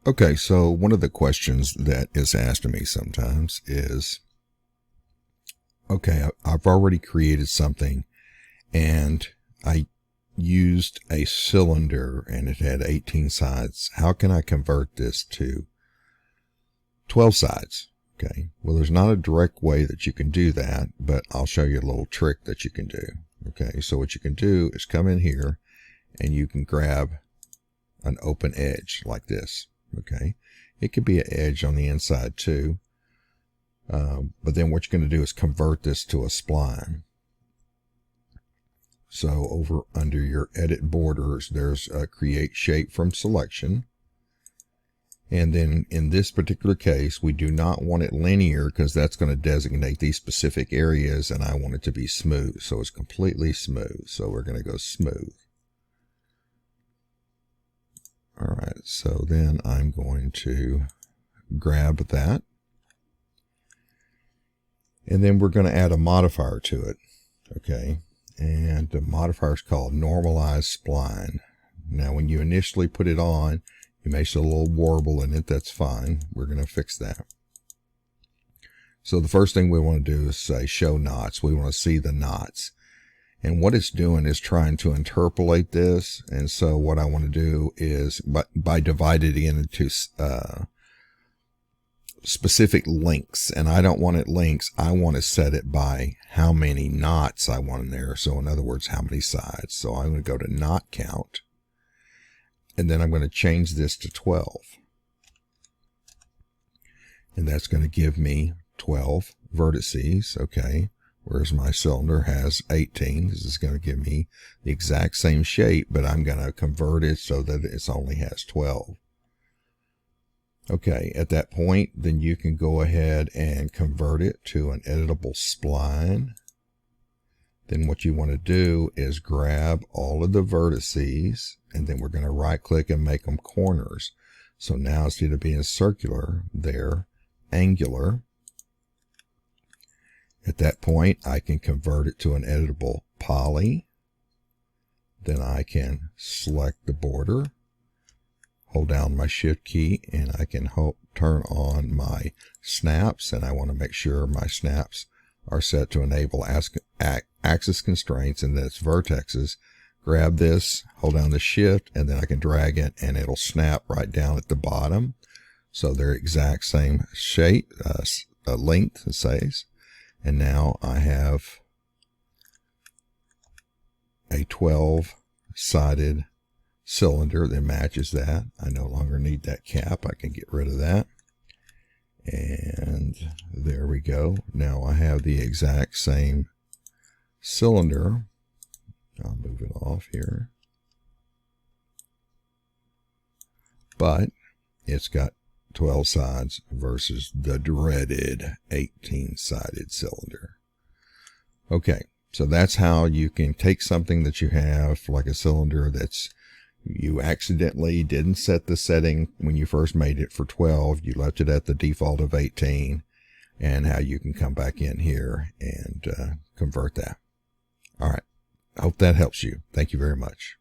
Okay, so one of the questions that is asked of me sometimes is, okay, I've already created something and I used a cylinder and it had 18 sides. How can I convert this to 12 sides? Okay, well, there's not a direct way that you can do that, but I'll show you a little trick that you can do. Okay, so what you can do is come in here and you can grab an open edge like this. Okay, it could be an edge on the inside too, but then what you're going to do is convert this to a spline. So over under your edit borders, there's a create shape from selection. And then in this particular case, we do not want it linear because that's going to designate these specific areas, and I want it to be smooth. So it's completely smooth. So we're going to go smooth. All right, so then I'm going to grab that. And then we're going to add a modifier to it. Okay, and the modifier is called normalize spline. Now when you initially put it on, you may see a little warble in it. That's fine. We're going to fix that. So the first thing we want to do is say show knots. We want to see the knots. And what it's doing is trying to interpolate this. And so what I want to do is by dividing it into specific lengths. And I don't want it lengths. I want to set it by how many knots I want in there. So in other words, how many sides. So I'm going to go to knot count. And then I'm going to change this to 12. And that's going to give me 12 vertices. Okay. Whereas my cylinder has 18. This is going to give me the exact same shape, but I'm going to convert it so that it only has 12. Okay. At that point, then you can go ahead and convert it to an editable spline. Then what you want to do is grab all of the vertices, and then we're going to right click and make them corners. So now instead of being circular, they're angular. At that point, I can convert it to an editable poly. Then I can select the border, hold down my shift key, and I can turn on my snaps. And I want to make sure my snaps are set to enable axis constraints, and that's vertexes. Grab this, hold down the shift, and then I can drag it and it'll snap right down at the bottom. So they're exact same shape, length, it says. And now I have a 12-sided cylinder that matches that. I no longer need that cap. I can get rid of that. And there we go. Now I have the exact same cylinder. I'll move it off here. But it's got 12 sides versus the dreaded 18-sided cylinder. Okay, so that's how you can take something that you have, like a cylinder that's you accidentally didn't set the setting when you first made it for 12. You left it at the default of 18, and how you can come back in here and convert that. All right. I hope that helps you. Thank you very much.